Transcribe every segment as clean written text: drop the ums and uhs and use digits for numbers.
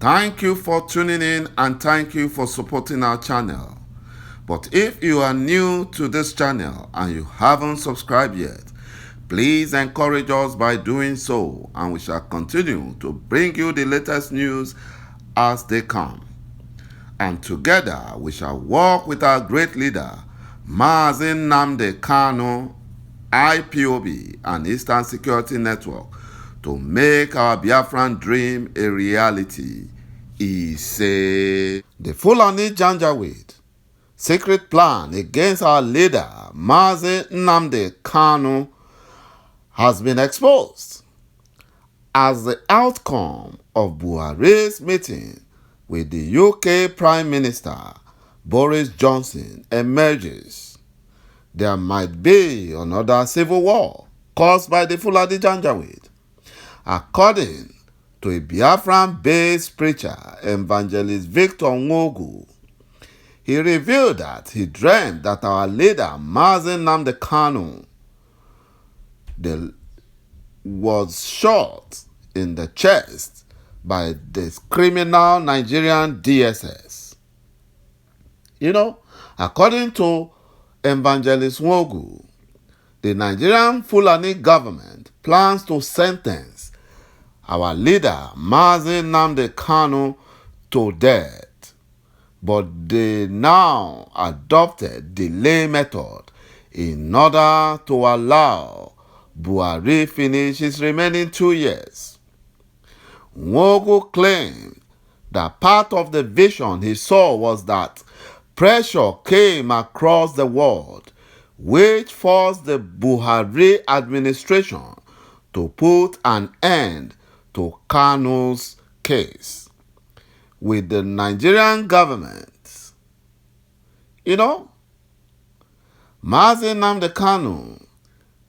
Thank you for tuning in and thank you for supporting our channel. But if you are new to this channel and you haven't subscribed yet, please encourage us by doing so, and we shall continue to bring you the latest news as they come. And together we shall work with our great leader, YOGÁ KÀNÚ, IPOB, and Eastern Security Network to make our Biafran dream a reality. He said, the Fulani Janjaweed secret plan against our leader, Nnamdi Kanu, has been exposed as the outcome of Buhari's meeting with the UK Prime Minister Boris Johnson emerges. There might be another civil war caused by the Fulani Janjaweed. According to a Biafran-based preacher, evangelist Victor Nwogu, he revealed that he dreamed that our leader, Nnamdi Kanu, was shot in the chest by the criminal Nigerian DSS. According to evangelist Nwogu, the Nigerian Fulani government plans to sentence our leader, Nnamdi Kanu, to death, but they now adopted delay method in order to allow Buhari finish his remaining 2 years. Nwogu claimed that part of the vision he saw was that pressure came across the world, which forced the Buhari administration to put an end to Kanu's case with the Nigerian government. Nnamdi Kanu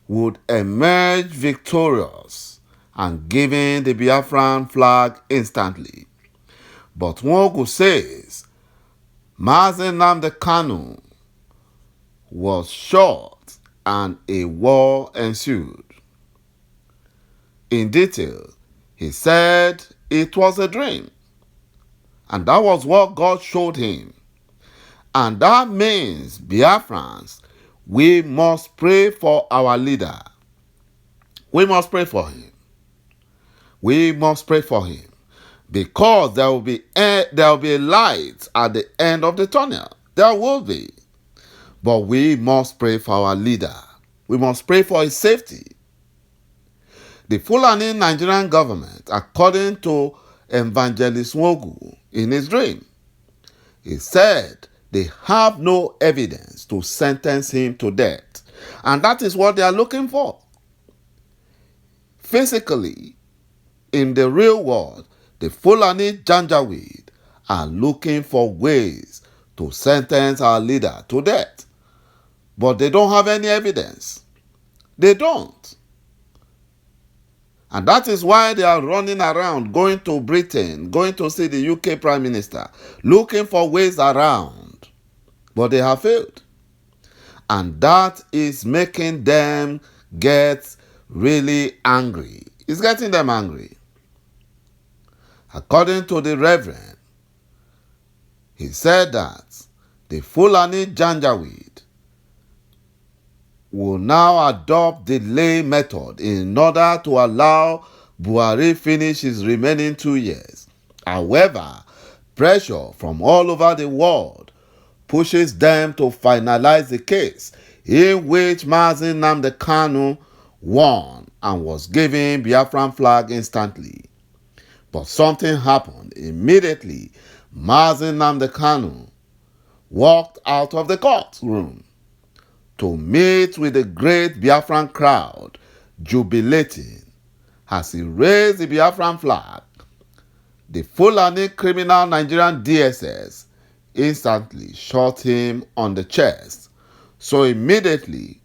would emerge victorious and giving the Biafran flag instantly. But Nwogu says Nnamdi Kanu was shot and a war ensued. In detail, he said it was a dream, and that was what God showed him. And that means, Biafrans, we must pray for our leader. We must pray for him. We must pray for him, because there will be a light at the end of the tunnel. There will be. But we must pray for our leader. We must pray for his safety. The Fulani Nigerian government, according to evangelist Nwogu in his dream, he said they have no evidence to sentence him to death. And that is what they are looking for. Physically, in the real world, the Fulani Janjaweed are looking for ways to sentence our leader to death. But they don't have any evidence. They don't. And that is why they are running around, going to Britain, going to see the UK Prime Minister, looking for ways around. But they have failed. And that is making them get really angry. It's getting them angry. According to the Reverend, he said that the Fulani Janjaweed will now adopt the delay method in order to allow Buhari finish his remaining 2 years. However, pressure from all over the world pushes them to finalize the case, in which Nnamdi Kanu won and was given Biafran flag instantly. But something happened immediately. Nnamdi Kanu walked out of the courtroom to meet with the great Biafran crowd, jubilating as he raised the Biafran flag. The Fulani criminal Nigerian DSS instantly shot him on the chest. So immediately,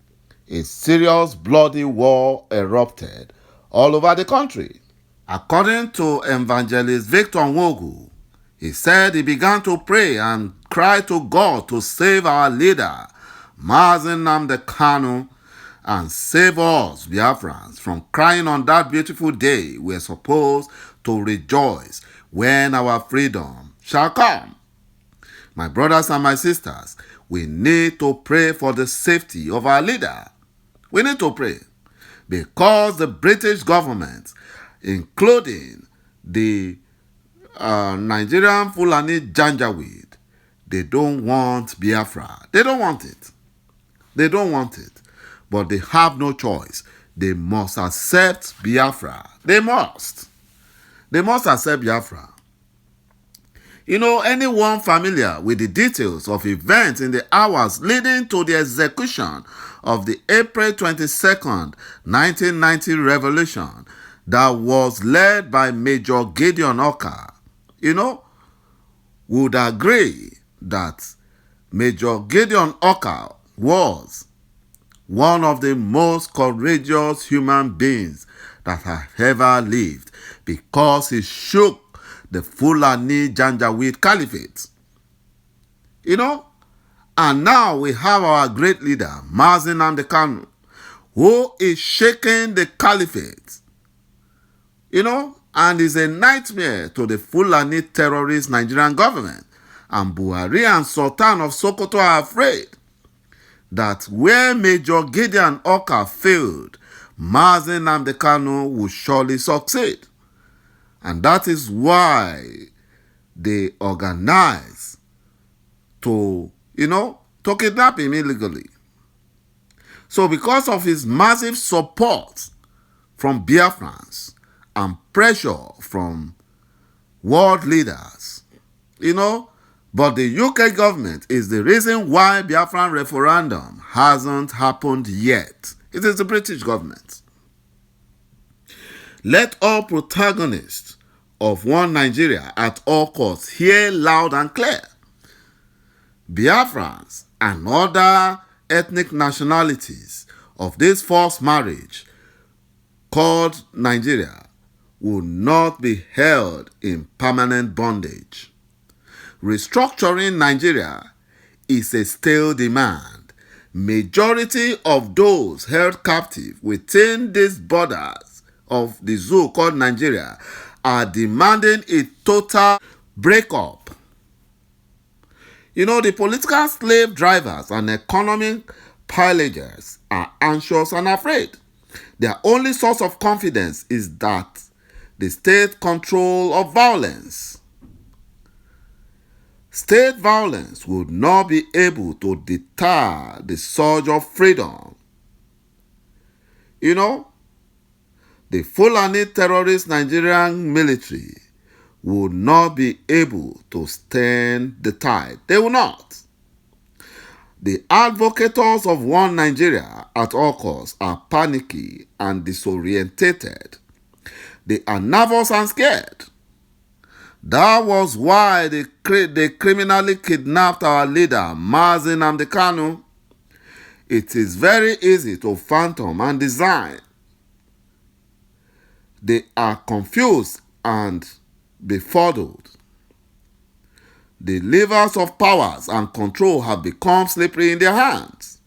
a serious bloody war erupted all over the country. According to evangelist Victor Nwogu, he said he began to pray and cry to God to save our leader, Nnamdi Kanu, and save us, Biafrans, from crying on that beautiful day we are supposed to rejoice when our freedom shall come. My brothers and my sisters, we need to pray for the safety of our leader. We need to pray because the British government, including the Nigerian Fulani Janjaweed, they don't want Biafra. They don't want it. They don't want it. But they have no choice. They must accept Biafra. They must. They must accept Biafra. You know, anyone familiar with the details of events in the hours leading to the execution of the April 22nd, 1990 revolution that was led by Major Gideon Oka, would agree that Major Gideon Oka was one of the most courageous human beings that have ever lived because he shook the Fulani Janjaweed Caliphate. And now we have our great leader, ﷺ Nnamdi Kanu, who is shaking the Caliphate, and is a nightmare to the Fulani terrorist Nigerian government. And Buhari and Sultan of Sokoto are afraid that where Major Gideon Oka failed, ﷺ Nnamdi Kanu will surely succeed. And that is why they organize to kidnap him illegally. So because of his massive support from Biafrans and pressure from world leaders, but the UK government is the reason why Biafran referendum hasn't happened yet. It is the British government. Let all protagonists of one Nigeria at all costs hear loud and clear. Biafrans and other ethnic nationalities of this forced marriage called Nigeria will not be held in permanent bondage. Restructuring Nigeria is a stale demand. Majority of those held captive within these borders of the zoo called Nigeria are demanding a total breakup. The political slave drivers and economic pillagers are anxious and afraid. Their only source of confidence is that the state control of violence. State violence would not be able to deter the surge of freedom. The Fulani terrorist Nigerian military would not be able to stem the tide. They will not. The advocates of one Nigeria at all costs are panicky and disorientated. They are nervous and scared. That was why they criminally kidnapped our leader, ﷺ Nnamdi Kanu. It is very easy to fathom and design. They are confused and befuddled. The levers of powers and control have become slippery in their hands.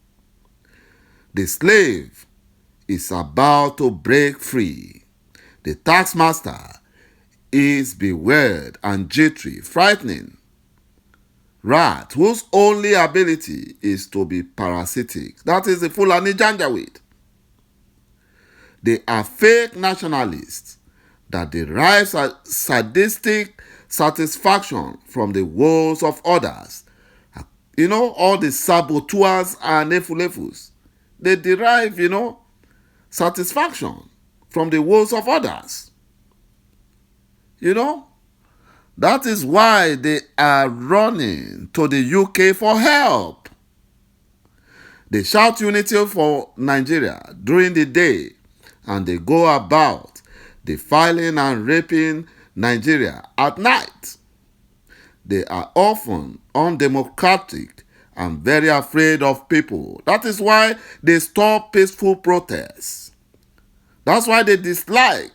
The slave is about to break free. The taskmaster is bewildered and jittery, frightening rat whose only ability is to be parasitic. That is the Fulani Janjaweed. They are fake nationalists that derive sadistic satisfaction from the woes of others. All the saboteurs and efulefus, they derive, satisfaction from the woes of others. That is why they are running to the UK for help. They shout unity for Nigeria during the day, and they go about defiling and raping Nigeria at night. They are often undemocratic and very afraid of people. That is why they stop peaceful protests. That's why they dislike,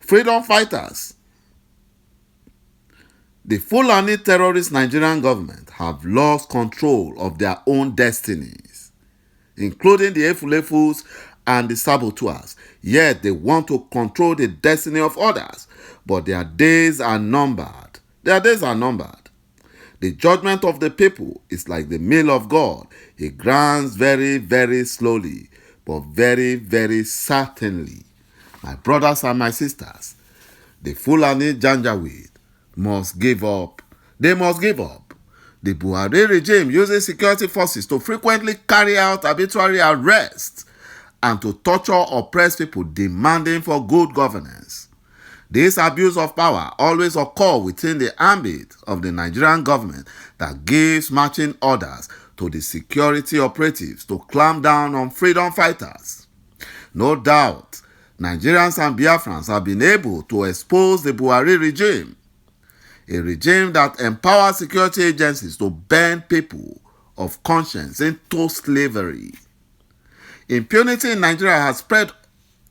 freedom fighters. The Fulani terrorist Nigerian government have lost control of their own destinies, including the Efulefus and the saboteurs, yet they want to control the destiny of others. But their days are numbered. Their days are numbered. The judgment of the people is like the meal of God. It grinds very, very slowly, but very, very certainly. My brothers and my sisters, the Fulani Janjaweed must give up. They must give up. The Buhari regime uses security forces to frequently carry out arbitrary arrests and to torture oppressed people demanding for good governance. This abuse of power always occurs within the ambit of the Nigerian government that gives marching orders to the security operatives to clamp down on freedom fighters. No doubt, Nigerians and Biafrans have been able to expose the Buhari regime, a regime that empowers security agencies to burn people of conscience into slavery. Impunity in Nigeria has spread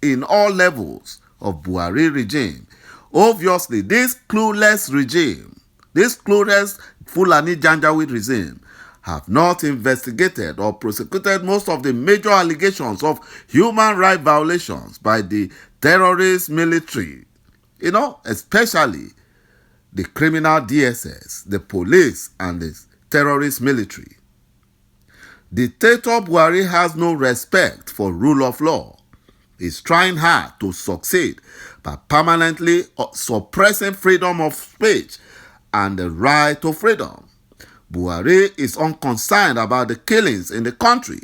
in all levels of Buhari regime. Obviously, this clueless regime, this clueless Fulani Janjaweed regime, have not investigated or prosecuted most of the major allegations of human rights violations by the terrorist military, especially the criminal DSS, the police, and the terrorist military. Dictator Buhari has no respect for rule of law. He's trying hard to succeed by permanently suppressing freedom of speech and the right to freedom. Buhari is unconcerned about the killings in the country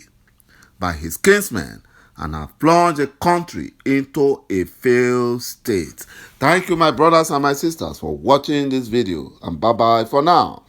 by his kinsmen and have plunged the country into a failed state. Thank you, my brothers and my sisters, for watching this video, and bye-bye for now.